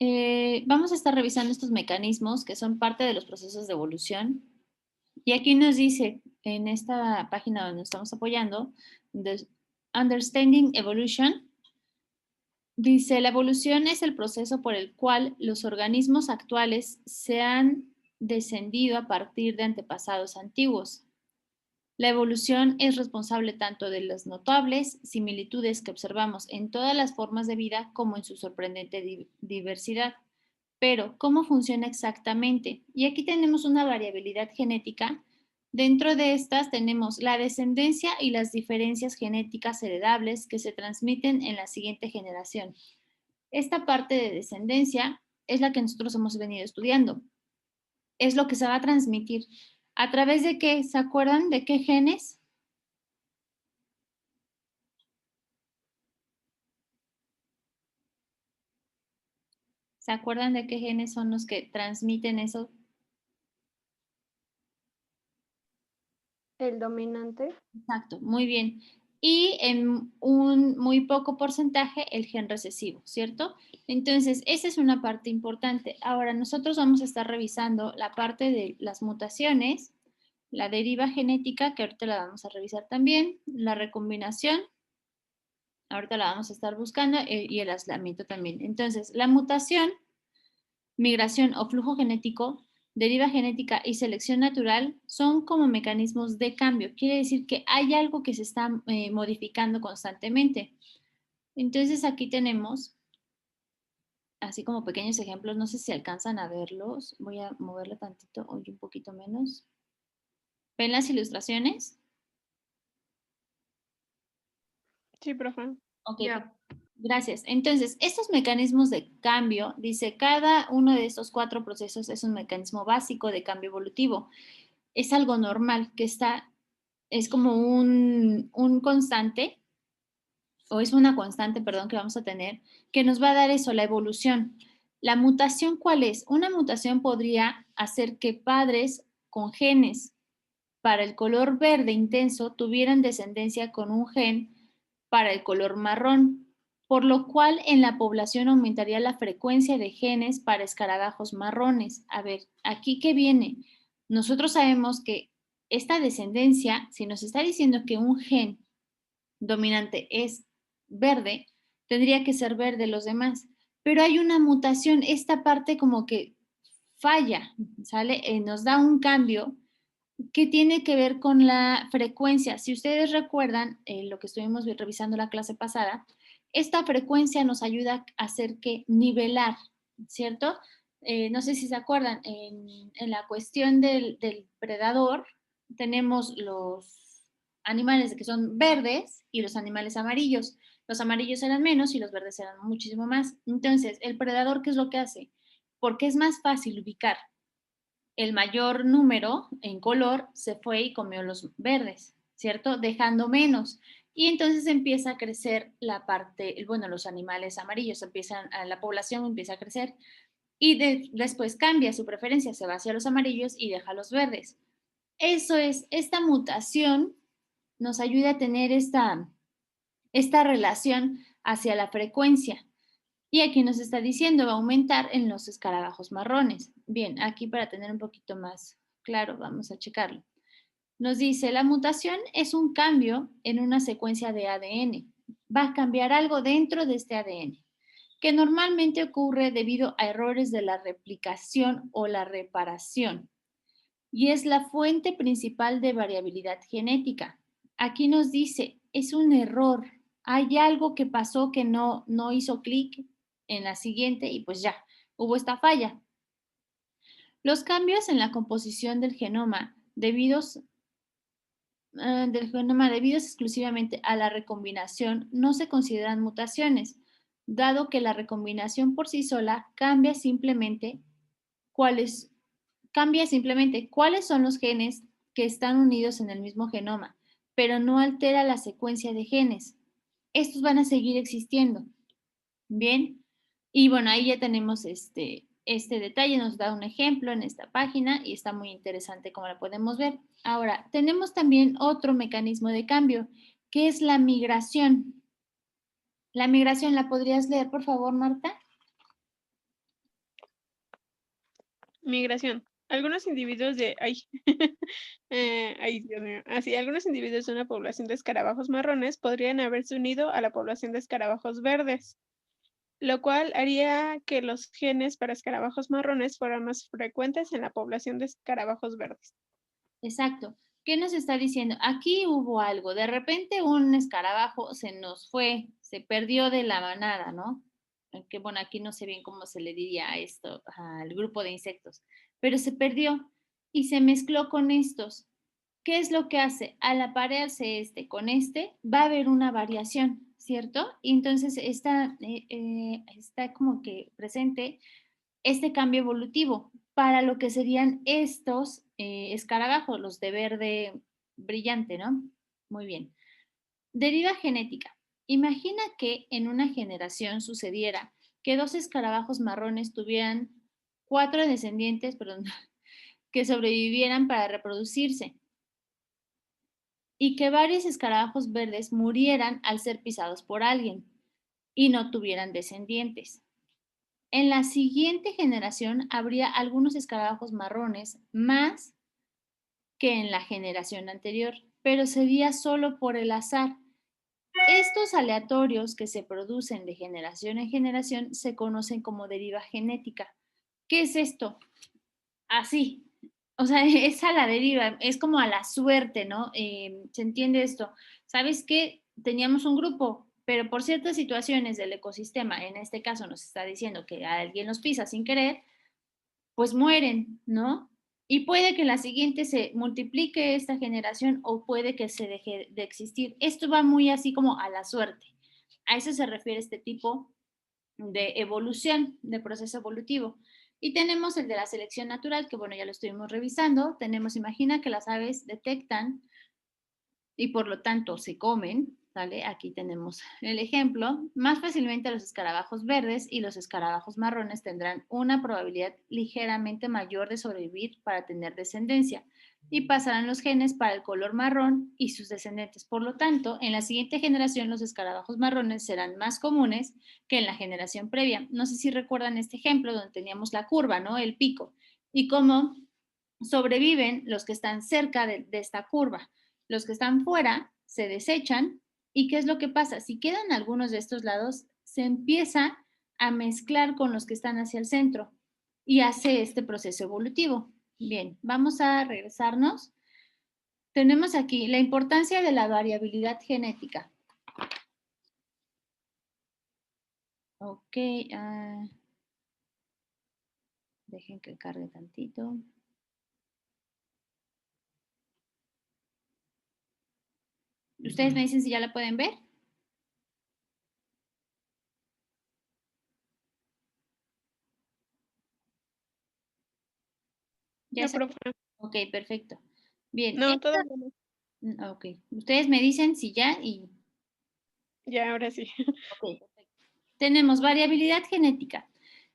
vamos a estar revisando estos mecanismos que son parte de los procesos de evolución. Y aquí nos dice, en esta página donde nos estamos apoyando, Understanding Evolution, dice, la evolución es el proceso por el cual los organismos actuales se han descendido a partir de antepasados antiguos. La evolución es responsable tanto de las notables similitudes que observamos en todas las formas de vida como en su sorprendente diversidad. Pero, ¿cómo funciona exactamente? Y aquí tenemos una variabilidad genética. Dentro de estas tenemos la descendencia y las diferencias genéticas heredables que se transmiten en la siguiente generación. Esta parte de descendencia es la que nosotros hemos venido estudiando. Es lo que se va a transmitir. ¿A través de qué? ¿Se acuerdan de qué genes? ¿Se acuerdan de qué genes son los que transmiten eso? El dominante. Exacto, muy bien. Y en un muy poco porcentaje el gen recesivo, ¿cierto? Entonces, esa es una parte importante. Ahora, nosotros vamos a estar revisando la parte de las mutaciones, la deriva genética, que ahorita la vamos a revisar también, la recombinación, ahorita la vamos a estar buscando, y el aislamiento también. Entonces, la mutación, migración o flujo genético, deriva genética y selección natural son como mecanismos de cambio. Quiere decir que hay algo que se está modificando constantemente. Entonces aquí tenemos, así como pequeños ejemplos, no sé si alcanzan a verlos. Voy a moverle tantito, hoy un poquito menos. ¿Ven las ilustraciones? Sí, profe. Ok, Ya. gracias. Entonces, estos mecanismos de cambio, dice, cada uno de estos 4 procesos es un mecanismo básico de cambio evolutivo. Es algo normal que está, es como un constante, o es una constante, perdón, que vamos a tener, que nos va a dar eso, la evolución. La mutación, ¿cuál es? Una mutación podría hacer que padres con genes para el color verde intenso tuvieran descendencia con un gen para el color marrón, por lo cual en la población aumentaría la frecuencia de genes para escarabajos marrones. A ver, ¿aquí qué viene? Nosotros sabemos que esta descendencia, si nos está diciendo que un gen dominante es verde, tendría que ser verde los demás. Pero hay una mutación, esta parte como que falla, ¿sale? Nos da un cambio que tiene que ver con la frecuencia. Si ustedes recuerdan lo que estuvimos revisando la clase pasada, esta frecuencia nos ayuda a hacer que nivelar, ¿cierto? No sé si se acuerdan, en la cuestión del predador tenemos los animales que son verdes y los animales amarillos. Los amarillos eran menos y los verdes eran muchísimo más. Entonces, el predador, ¿qué es lo que hace? Porque es más fácil ubicar el mayor número en color se fue y comió los verdes, ¿cierto? Dejando menos. Y entonces empieza a crecer la parte, bueno, los animales amarillos, la población empieza a crecer y después cambia su preferencia, se va hacia los amarillos y deja los verdes. Eso es, esta mutación nos ayuda a tener esta relación hacia la frecuencia. Y aquí nos está diciendo va a aumentar en los escarabajos marrones. Bien, aquí para tener un poquito más claro, vamos a checarlo. Nos dice, la mutación es un cambio en una secuencia de ADN. Va a cambiar algo dentro de este ADN, que normalmente ocurre debido a errores de la replicación o la reparación. Y es la fuente principal de variabilidad genética. Aquí nos dice, es un error. Hay algo que pasó que no hizo clic en la siguiente y pues ya, hubo esta falla. Los cambios en la composición del genoma debidos exclusivamente a la recombinación no se consideran mutaciones, dado que la recombinación por sí sola cuáles, cambia simplemente cuáles son los genes que están unidos en el mismo genoma, pero no altera la secuencia de genes. Estos van a seguir existiendo. Bien, y bueno, ahí ya tenemos este detalle, nos da un ejemplo en esta página y está muy interesante como la podemos ver. Ahora, tenemos también otro mecanismo de cambio, que es la migración. La migración, ¿la podrías leer, por favor, Marta? Migración. Algunos individuos de... Ay, ay, Dios mío. Así, algunos individuos de una población de escarabajos marrones podrían haberse unido a la población de escarabajos verdes, lo cual haría que los genes para escarabajos marrones fueran más frecuentes en la población de escarabajos verdes. Exacto. ¿Qué nos está diciendo? Aquí hubo algo. De repente un escarabajo se nos fue, se perdió de la manada, ¿no? Que bueno, aquí no sé bien cómo se le diría a esto, al grupo de insectos, pero se perdió y se mezcló con estos. ¿Qué es lo que hace? Al aparearse este con este, va a haber una variación, ¿cierto? Y entonces está como que presente este cambio evolutivo para lo que serían estos escarabajos, los de verde brillante, ¿no? Muy bien. Deriva genética. Imagina que en una generación sucediera que dos escarabajos marrones tuvieran cuatro descendientes, perdón, que sobrevivieran para reproducirse y que varios escarabajos verdes murieran al ser pisados por alguien y no tuvieran descendientes. En la siguiente generación habría algunos escarabajos marrones más que en la generación anterior, pero sería solo por el azar. Estos aleatorios que se producen de generación en generación se conocen como deriva genética. ¿Qué es esto? Así. O sea, es a la deriva, es como a la suerte, ¿no? ¿Se entiende esto? ¿Sabes qué? Teníamos un grupo, pero por ciertas situaciones del ecosistema, en este caso nos está diciendo que alguien los pisa sin querer, pues mueren, ¿no? Y puede que la siguiente se multiplique esta generación o puede que se deje de existir. Esto va muy así como a la suerte. A eso se refiere este tipo de evolución, de proceso evolutivo. Y tenemos el de la selección natural, que bueno, ya lo estuvimos revisando. Tenemos, imagina que las aves detectan y por lo tanto se comen, ¿vale? Aquí tenemos el ejemplo. Más fácilmente los escarabajos verdes y los escarabajos marrones tendrán una probabilidad ligeramente mayor de sobrevivir para tener descendencia y pasarán los genes para el color marrón y sus descendientes. Por lo tanto, en la siguiente generación los escarabajos marrones serán más comunes que en la generación previa. No sé si recuerdan este ejemplo donde teníamos la curva, ¿no? El pico. Y cómo sobreviven los que están cerca de esta curva. Los que están fuera se desechan. ¿Y qué es lo que pasa? Si quedan algunos de estos lados, se empieza a mezclar con los que están hacia el centro y hace este proceso evolutivo. Bien, vamos a regresarnos. Tenemos aquí la importancia de la variabilidad genética. Ok, dejen que cargue tantito. ¿Ustedes me dicen si ya la pueden ver? ¿Ya No, se... profe. Ok, perfecto. Bien, No, todavía no. ok. Ustedes me dicen si ya y... Ya, ahora sí. Ok, perfecto. Tenemos variabilidad genética.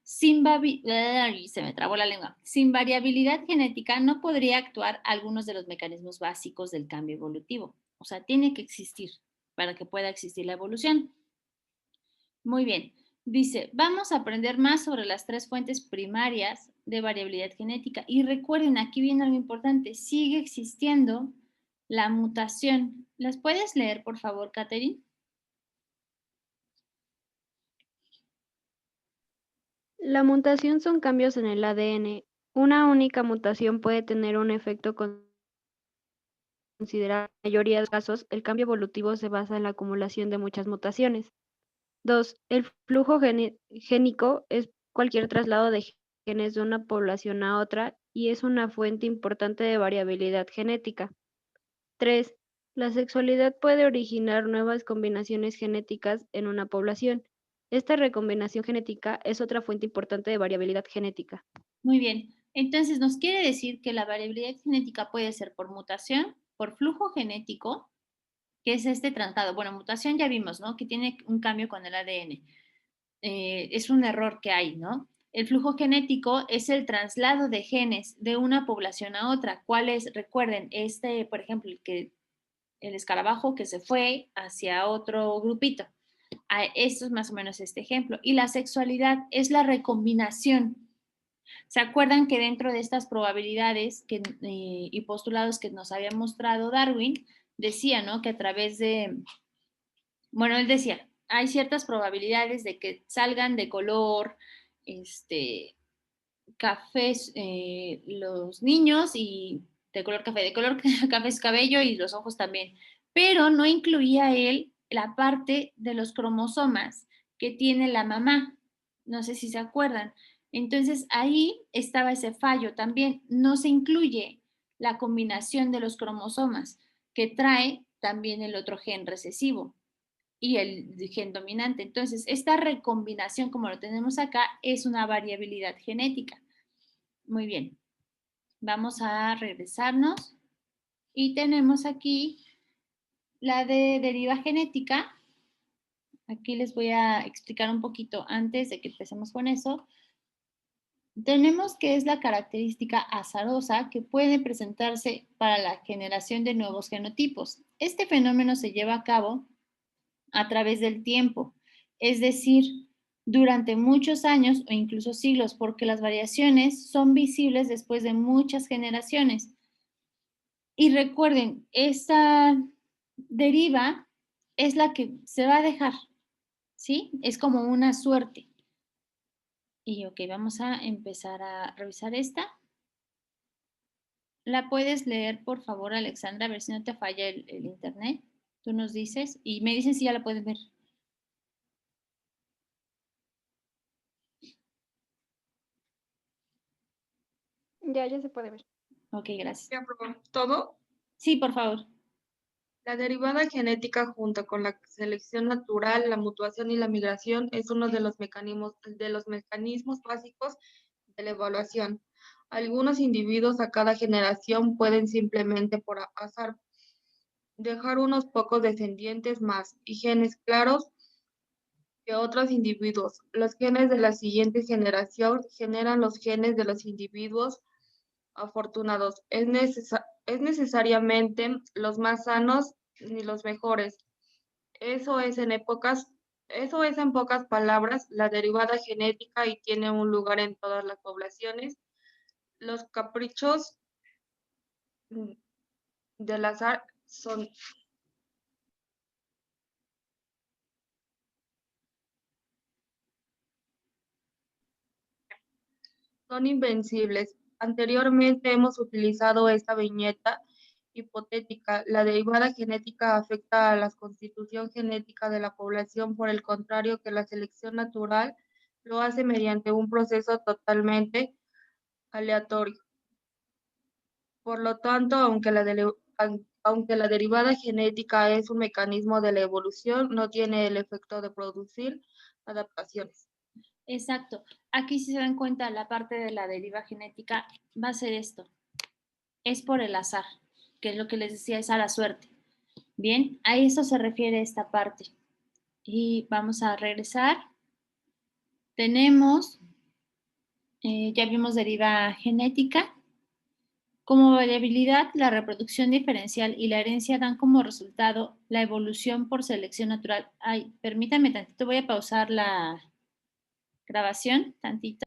Se me trabó la lengua. Sin variabilidad genética no podría actuar algunos de los mecanismos básicos del cambio evolutivo. O sea, tiene que existir para que pueda existir la evolución. Muy bien. Dice, vamos a aprender más sobre las tres fuentes primarias de variabilidad genética. Y recuerden, aquí viene algo importante, sigue existiendo la mutación. ¿Las puedes leer, por favor, Catherine? La mutación son cambios en el ADN. Una única mutación puede tener un efecto considerable. En la mayoría de los casos, el cambio evolutivo se basa en la acumulación de muchas mutaciones. 2. El flujo génico es cualquier traslado de genes de una población a otra y es una fuente importante de variabilidad genética. 3. La sexualidad puede originar nuevas combinaciones genéticas en una población. Esta recombinación genética es otra fuente importante de variabilidad genética. Muy bien. Entonces, nos quiere decir que la variabilidad genética puede ser por mutación, por flujo genético, que es este traslado. Bueno, mutación ya vimos, ¿no? Que tiene un cambio con el ADN. Es un error que hay, ¿no? El flujo genético es el traslado de genes de una población a otra. ¿Cuál es? Recuerden, por ejemplo, el escarabajo que se fue hacia otro grupito. Esto es más o menos este ejemplo. Y la sexualidad es la recombinación. ¿Se acuerdan que dentro de estas probabilidades y postulados que nos había mostrado Darwin, decía, ¿no? Que a través de, bueno, él decía, hay ciertas probabilidades de que salgan de color, cafés los niños y de color café su cabello y los ojos también, pero no incluía él la parte de los cromosomas que tiene la mamá. No sé si se acuerdan. Entonces ahí estaba ese fallo también. No se incluye la combinación de los cromosomas que trae también el otro gen recesivo y el gen dominante. Entonces, esta recombinación, como lo tenemos acá, es una variabilidad genética. Muy bien. Vamos a regresarnos y tenemos aquí la de deriva genética. Aquí les voy a explicar un poquito antes de que empecemos con eso. Tenemos que es la característica azarosa que puede presentarse para la generación de nuevos genotipos. Este fenómeno se lleva a cabo a través del tiempo, es decir, durante muchos años o incluso siglos, porque las variaciones son visibles después de muchas generaciones. Y recuerden, esta deriva es la que se va a dejar, ¿sí? Es como una suerte. Y ok, vamos a empezar a revisar esta. ¿La puedes leer, por favor, Alexandra? A ver si no te falla el internet. Tú nos dices y me dices si ya la puedes ver. Ya se puede ver. Ok, gracias. ¿Ya aprobó todo? Sí, por favor. La derivada genética junto con la selección natural, la mutuación y la migración es uno de los mecanismos básicos de la evaluación. Algunos individuos a cada generación pueden simplemente por azar dejar unos pocos descendientes más y genes claros que otros individuos. Los genes de la siguiente generación generan los genes de los individuos afortunados. Es necesariamente los más sanos ni los mejores. Eso es en pocas palabras la derivada genética y tiene un lugar en todas las poblaciones. Los caprichos del azar son invencibles. Anteriormente hemos utilizado esta viñeta hipotética. La derivada genética afecta a la constitución genética de la población, por el contrario que la selección natural lo hace mediante un proceso totalmente aleatorio. Por lo tanto, aunque la derivada genética es un mecanismo de la evolución, no tiene el efecto de producir adaptaciones. Exacto. Aquí si se dan cuenta, la parte de la deriva genética va a ser esto. Es por el azar, que es lo que les decía, es a la suerte. Bien, a eso se refiere esta parte. Y vamos a regresar. Tenemos, ya vimos deriva genética. Como variabilidad, la reproducción diferencial y la herencia dan como resultado la evolución por selección natural. Ay, permítame tantito, voy a pausar la grabación, tantito.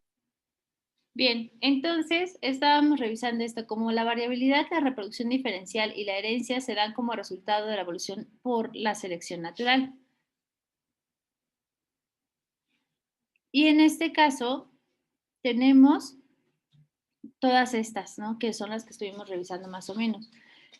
Bien, entonces estábamos revisando esto como la variabilidad, la reproducción diferencial y la herencia se dan como resultado de la evolución por la selección natural. Y en este caso tenemos todas estas, ¿no? Que son las que estuvimos revisando más o menos.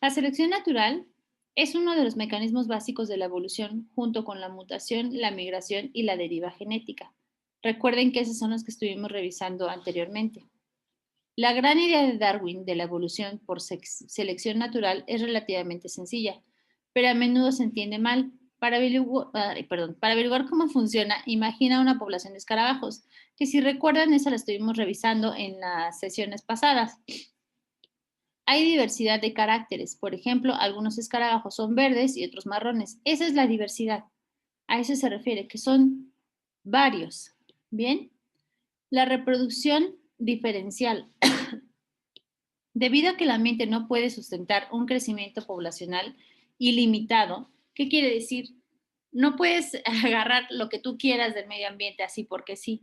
La selección natural es uno de los mecanismos básicos de la evolución junto con la mutación, la migración y la deriva genética. Recuerden que esos son los que estuvimos revisando anteriormente. La gran idea de Darwin de la evolución por selección natural es relativamente sencilla, pero a menudo se entiende mal. Para averiguar cómo funciona, imagina una población de escarabajos, que si recuerdan, esa la estuvimos revisando en las sesiones pasadas. Hay diversidad de caracteres, por ejemplo, algunos escarabajos son verdes y otros marrones. Esa es la diversidad. A eso se refiere, que son varios. Bien, la reproducción diferencial. Debido a que la mente no puede sustentar un crecimiento poblacional ilimitado, ¿qué quiere decir? No puedes agarrar lo que tú quieras del medio ambiente así porque sí.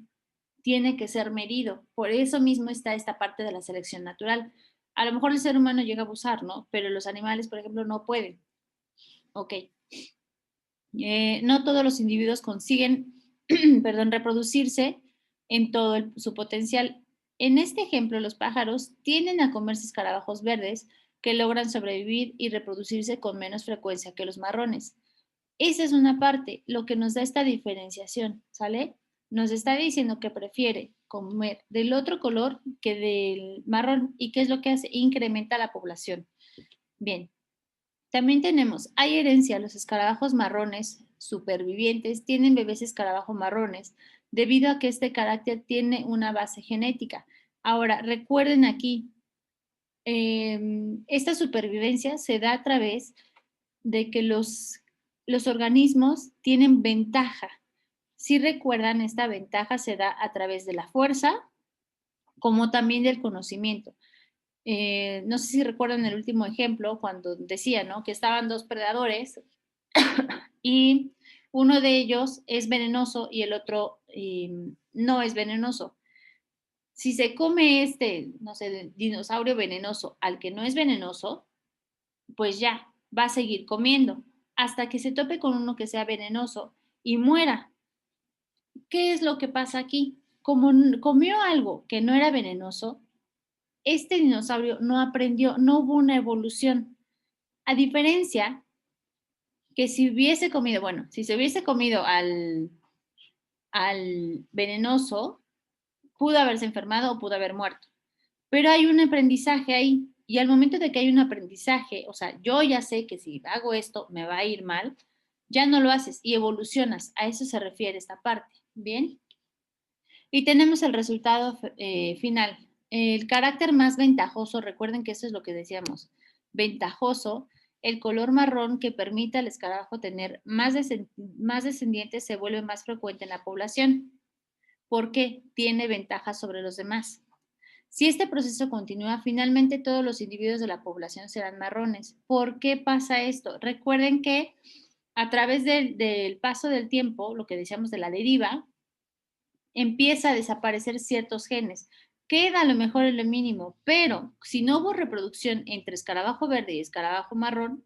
tiene que ser medido. Por eso mismo está esta parte de la selección natural. A lo mejor el ser humano llega a abusar, ¿no? Pero los animales, por ejemplo, no pueden. Ok. No todos los individuos consiguen, perdón, reproducirse en todo su potencial. En este ejemplo, los pájaros tienden a comerse escarabajos verdes que logran sobrevivir y reproducirse con menos frecuencia que los marrones. Esa es una parte, lo que nos da esta diferenciación, ¿sale? Nos está diciendo que prefiere comer del otro color que del marrón. ¿Y qué es lo que hace? Incrementa la población. Bien. También tenemos, hay herencia, los escarabajos marrones supervivientes tienen bebés escarabajo marrones debido a que este carácter tiene una base genética. Ahora, recuerden aquí, esta supervivencia se da a través de que los organismos tienen ventaja. Si recuerdan, esta ventaja se da a través de la fuerza, como también del conocimiento. No sé si recuerdan el último ejemplo cuando decía, ¿no? Que estaban dos predadores y uno de ellos es venenoso y el otro no es venenoso. Si se come este, no sé, dinosaurio venenoso al que no es venenoso, pues ya, va a seguir comiendo hasta que se tope con uno que sea venenoso y muera. ¿Qué es lo que pasa aquí? Como comió algo que no era venenoso, este dinosaurio no aprendió, no hubo una evolución. A diferencia que si hubiese comido, bueno, si se hubiese comido al venenoso, pudo haberse enfermado o pudo haber muerto. Pero hay un aprendizaje ahí. Y al momento de que hay un aprendizaje, o sea, yo ya sé que si hago esto me va a ir mal, ya no lo haces y evolucionas. A eso se refiere esta parte. ¿Bien? Y tenemos el resultado final. El carácter más ventajoso, recuerden que eso es lo que decíamos, ventajoso, el color marrón que permite al escarabajo tener más descendientes se vuelve más frecuente en la población. ¿Por qué? Tiene ventaja sobre los demás. Si este proceso continúa, finalmente todos los individuos de la población serán marrones. ¿Por qué pasa esto? Recuerden que a través del paso del tiempo, lo que decíamos de la deriva, empieza a desaparecer ciertos genes. Queda a lo mejor en lo mínimo, pero si no hubo reproducción entre escarabajo verde y escarabajo marrón,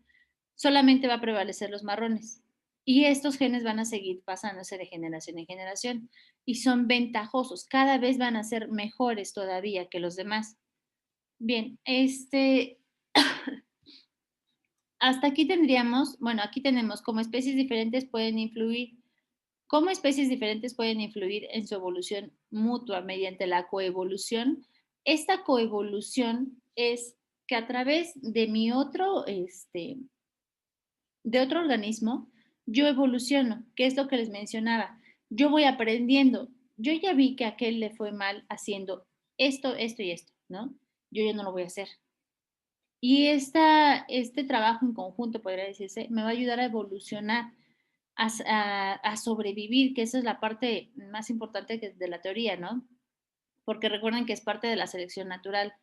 solamente va a prevalecer los marrones. Y estos genes van a seguir pasándose de generación en generación y son ventajosos, cada vez van a ser mejores todavía que los demás. Bien, hasta aquí tendríamos, bueno, aquí tenemos cómo especies diferentes pueden influir. ¿Cómo especies diferentes pueden influir en su evolución mutua mediante la coevolución? Esta coevolución es que a través de mi otro, de otro organismo, yo evoluciono, que es lo que les mencionaba. Yo voy aprendiendo. Yo ya vi que a aquel le fue mal haciendo esto, esto y esto, ¿no? Yo ya no lo voy a hacer. Y este trabajo en conjunto, podría decirse, me va a ayudar a evolucionar, a sobrevivir, que esa es la parte más importante de la teoría, ¿no? Porque recuerden que es parte de la selección natural.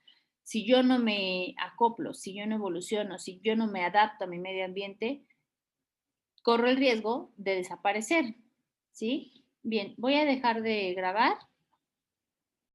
Si yo no me acoplo, si yo no evoluciono, si yo no me adapto a mi medio ambiente, corro el riesgo de desaparecer, ¿sí? Bien, voy a dejar de grabar